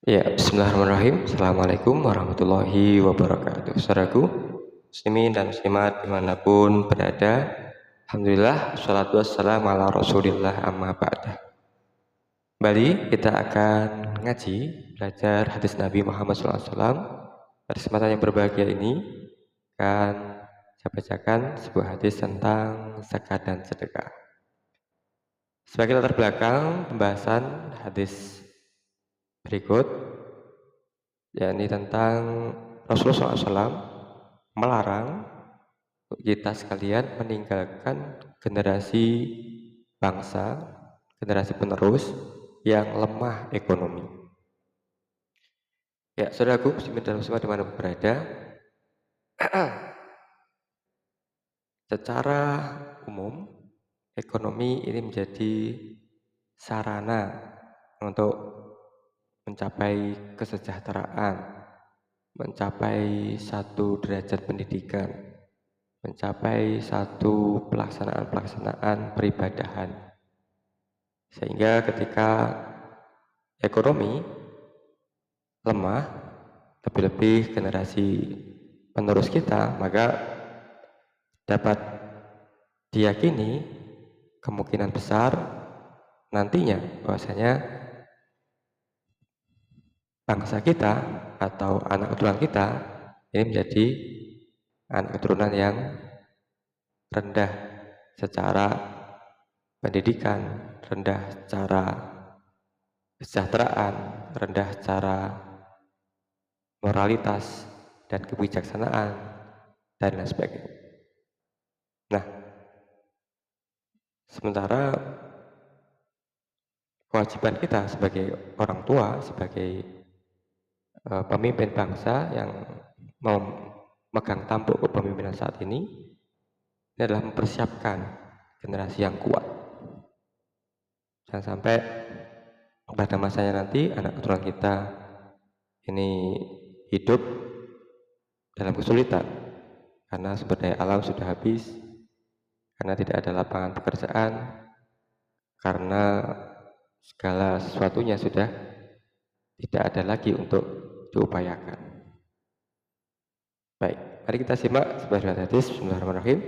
Ya, bismillahirrahmanirrahim. Assalamualaikum warahmatullahi wabarakatuh. Saudaraku, muslimin dan muslimat dimanapun berada, alhamdulillah, wassalatu wassalamu ala rasulillah amma ba'dah. Kembali kita akan ngaji, belajar hadis Nabi Muhammad SAW. Pada kesempatan yang berbahagia ini, akan saya bacakan sebuah hadis tentang zakat dan sedekah. Sebagai latar belakang pembahasan hadis berikut, yakni tentang Rasulullah SAW melarang kita sekalian meninggalkan generasi bangsa, generasi penerus yang lemah ekonomi. Ya, saudaraku, muslimin dan muslimat dimanapun berada, secara umum ekonomi ini menjadi sarana untuk mencapai kesejahteraan, mencapai satu derajat pendidikan, mencapai satu pelaksanaan peribadahan. Sehingga ketika ekonomi lemah, lebih-lebih generasi penerus kita, maka dapat diyakini kemungkinan besar nantinya bahwasanya bangsa kita atau anak keturunan kita ini menjadi anak keturunan yang rendah secara pendidikan, rendah secara kesejahteraan, rendah secara moralitas dan kebijaksanaan, dan lain sebagainya. Nah, sementara kewajiban kita sebagai orang tua, sebagai pemimpin bangsa yang memegang tampuk kepemimpinan saat ini adalah mempersiapkan generasi yang kuat. Jangan sampai pada masanya nanti anak keturunan kita ini hidup dalam kesulitan karena sumber daya alam sudah habis, karena tidak ada lapangan pekerjaan, karena segala sesuatunya sudah tidak ada lagi untuk diupayakan. Baik, mari kita simak sebuah hadis. Bismillahirrahmanirrahim.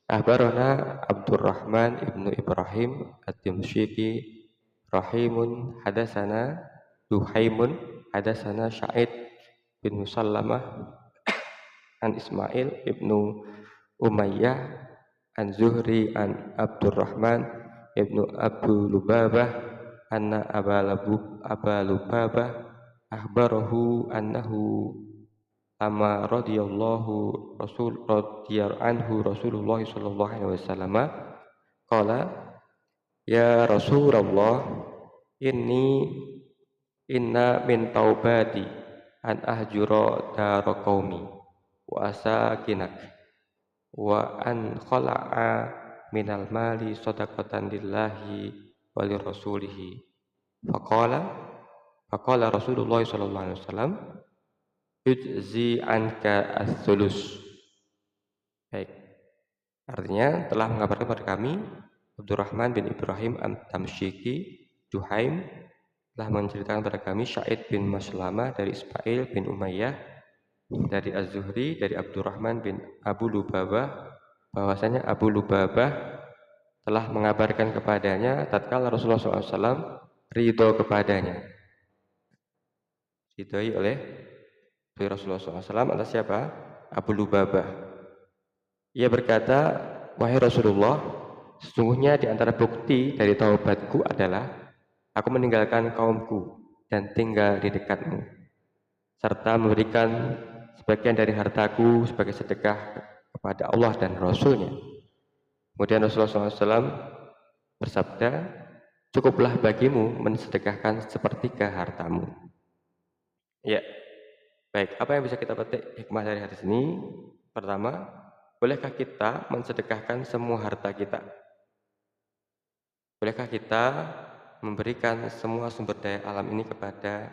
Akhbarana Abdurrahman ibnu Ibrahim ad-Dimsyqi rahimun hadasana Duhaimun hadasana Sa'id bin Musallamah an Ismail ibnu Umayyah an Zuhri an Abdurrahman ibnu Abu Lubabah anna Aba Lubabah akhbarahu annahu amma radhiyallahu Rasulullah sallallahu alaihi wasallam qala ya Rasulullah inna min taubati an ahjura dara qaumi wa asakinak wa an khala'a minal mali sadaqatan lillahi wa li rasulihi faqala Rasulullah sallallahu alaihi wasallam ujzi anka as-sulus. Baik, artinya telah mengabarkan kepada kami Abdurrahman bin Ibrahim Al-Tamsyiki Duhaim telah menceritakan kepada kami Sa'id bin Maslamah dari Ismail bin Umayyah dari Az-Zuhri dari Abdurrahman bin Abu Lubabah bahwasanya Abu Lubabah telah mengabarkan kepadanya tatkala Rasulullah SAW ridho kepadanya, ridhoi oleh Rasulullah SAW atas siapa? Abu Lubabah. Ia berkata, wahai Rasulullah, sesungguhnya di antara bukti dari taubatku adalah aku meninggalkan kaumku dan tinggal di dekatmu, serta memberikan sebagian dari hartaku sebagai sedekah kepada Allah dan Rasulnya. Kemudian Rasulullah SAW bersabda, cukuplah bagimu mensedekahkan sepertiga hartamu. Ya, baik, apa yang bisa kita petik hikmah dari hadis ini? Pertama, bolehkah kita mensedekahkan semua harta kita? Bolehkah kita memberikan semua sumber daya alam ini kepada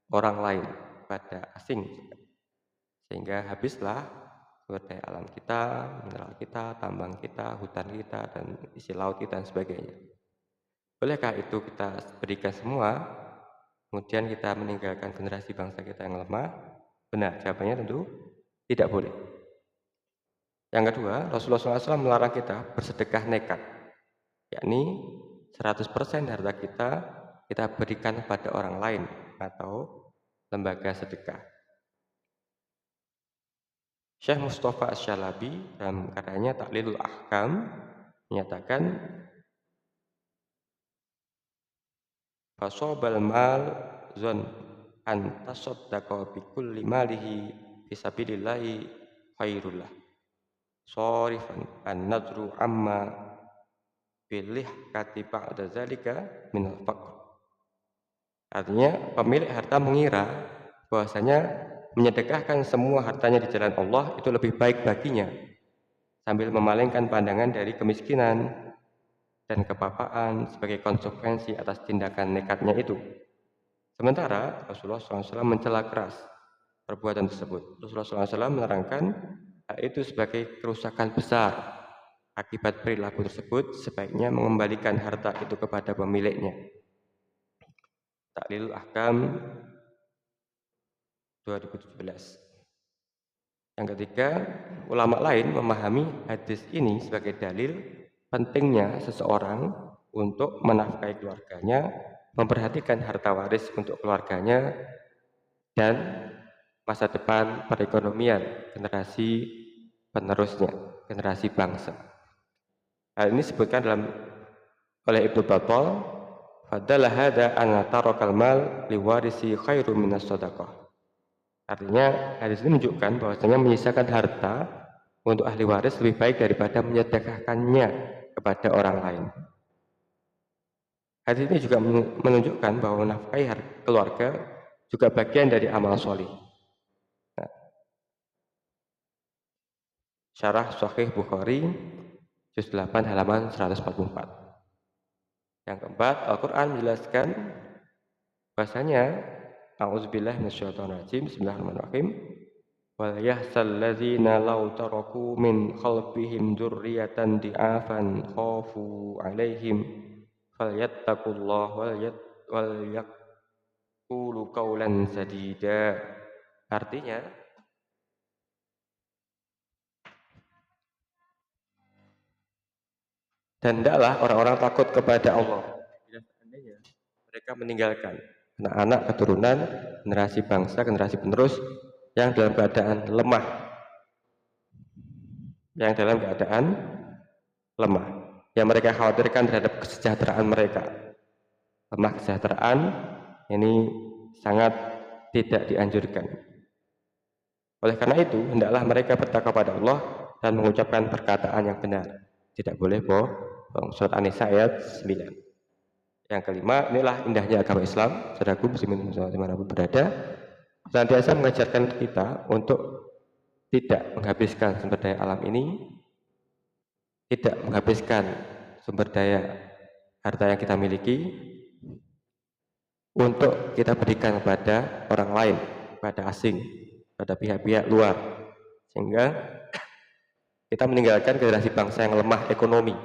orang lain, kepada asing? Sehingga habislah sumber daya alam kita, mineral kita, tambang kita, hutan kita, dan isi laut kita, dan sebagainya. Bolehkah itu kita berikan semua? kemudian kita meninggalkan generasi bangsa kita yang lemah, benar, jawabannya tentu tidak boleh. Yang kedua, Rasulullah SAW melarang kita bersedekah nekat, yakni 100% harta kita berikan kepada orang lain atau lembaga sedekah. Syekh Mustafa Asy-Syalabi dalam karyanya Ta'lilul Ahkam menyatakan fasobal mal zon an tasaddaqa bi kulli malihi fisabilillahi khairullah sorifan an-nadru amma pilih kati ba'da zalika minal faqr. Artinya pemilik harta mengira bahwasanya menyedekahkan semua hartanya di jalan Allah itu lebih baik baginya, sambil memalingkan pandangan dari kemiskinan dan kepapaan sebagai konsekuensi atas tindakan nekatnya itu. Sementara Rasulullah SAW mencela keras perbuatan tersebut. Rasulullah SAW menerangkan hal itu sebagai kerusakan besar. Akibat perilaku tersebut sebaiknya mengembalikan harta itu kepada pemiliknya. Ta'lilul Ahkam 2017. Yang ketiga, ulama lain memahami hadis ini sebagai dalil pentingnya seseorang untuk menafkahi keluarganya, memperhatikan harta waris untuk keluarganya, dan masa depan perekonomian generasi penerusnya, generasi bangsa. Hal ini disebutkan oleh Ibnu Battal, fadalla hada an tarakal mal liwarisi khairu minas shadaqah. Artinya hadis ini menunjukkan bahwasanya menyisakan harta untuk ahli waris lebih baik daripada menyedekahkannya kepada orang lain. Hadis ini juga menunjukkan bahwa menafkahi keluarga juga bagian dari amal solih. Nah, Syarah Sahih Bukhari juz 8 halaman 144. Yang keempat, Al-Quran menjelaskan bahwasanya a'udzubillahi minasyaitonir rajim, bismillahirrahmanirrahim, wal yahsal ladzina law taraku min khalfihim dzurriyyatan di'afan khafu 'alaihim falyattaqullaha wal yaqulu qawlan sadida. Artinya, dan hendaklah orang-orang takut kepada Allah bila seandainya mereka meninggalkan anak-anak keturunan generasi bangsa, generasi penerus yang dalam keadaan lemah, yang mereka khawatirkan terhadap kesejahteraan mereka. Lemah kesejahteraan ini sangat tidak dianjurkan. Oleh karena itu, hendaklah mereka bertakwa pada Allah dan mengucapkan perkataan yang benar. Tidak boleh bohong. Surat An-Nisa ayat 9. Yang kelima, inilah indahnya agama Islam. Saudaraku muslimin dimanapun berada, senantiasa mengajarkan kita untuk tidak menghabiskan sumber daya alam ini, tidak menghabiskan sumber daya harta yang kita miliki untuk kita berikan kepada orang lain, kepada asing, pada pihak-pihak luar, sehingga kita meninggalkan generasi bangsa yang lemah ekonomi,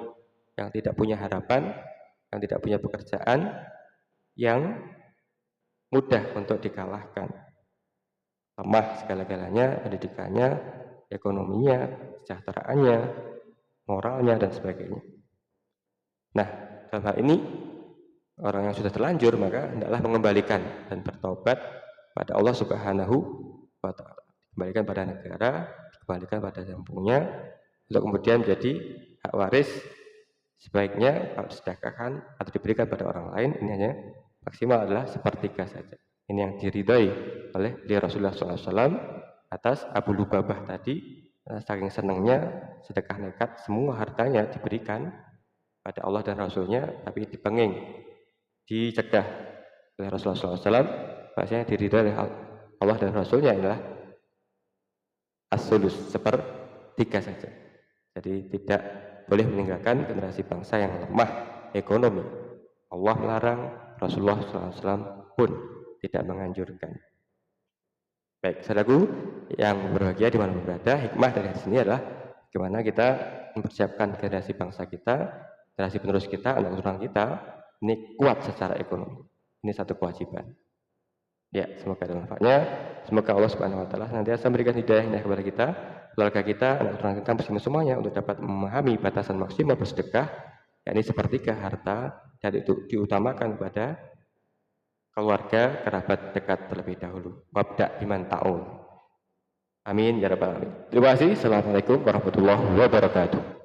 yang tidak punya harapan, yang tidak punya pekerjaan, yang mudah untuk dikalahkan. Lemah segala-galanya, pendidikannya, ekonominya, kesejahteraannya, moralnya, dan sebagainya. Nah, dalam hal ini, orang yang sudah terlanjur, maka hendaklah mengembalikan dan bertobat pada Allah Subhanahu wa Ta'ala. Dikembalikan pada negara, dikembalikan pada yang punya, untuk kemudian menjadi hak waris. Sebaiknya kalau disedekahkan atau diberikan pada orang lain, ini hanya maksimal adalah sepertiga saja. Ini yang diridhai oleh Rasulullah SAW atas Abu Lubabah tadi, saking senangnya sedekah nekat, semua hartanya diberikan pada Allah dan Rasulnya, tapi dipenging, dicegah oleh Rasulullah SAW. Bahasanya diridhai oleh Allah dan Rasulnya adalah as-sulus, sepertiga saja. Jadi tidak boleh meninggalkan generasi bangsa yang lemah ekonomi. Allah melarang, Rasulullah SAW pun tidak menganjurkan. Baik, saudaraku yang berbahagia di mana berada, hikmah dari hadis ini adalah bagaimana kita mempersiapkan generasi bangsa kita, generasi penerus kita, anak keturunan kita, ini kuat secara ekonomi. Ini satu kewajiban. Ya, semoga ada manfaatnya. Semoga Allah Subhanahu wa taala senantiasa memberikan hidayah kepada kita, keluarga kita, anak keturunan kita, muslim semuanya untuk dapat memahami batasan maksimal bersedekah, yakni sepertiga harta, dan itu diutamakan kepada keluarga, kerabat dekat terlebih dahulu. Wabda biman ta'un. Amin ya rabbal alamin. Terima kasih. Assalamualaikum warahmatullahi wabarakatuh.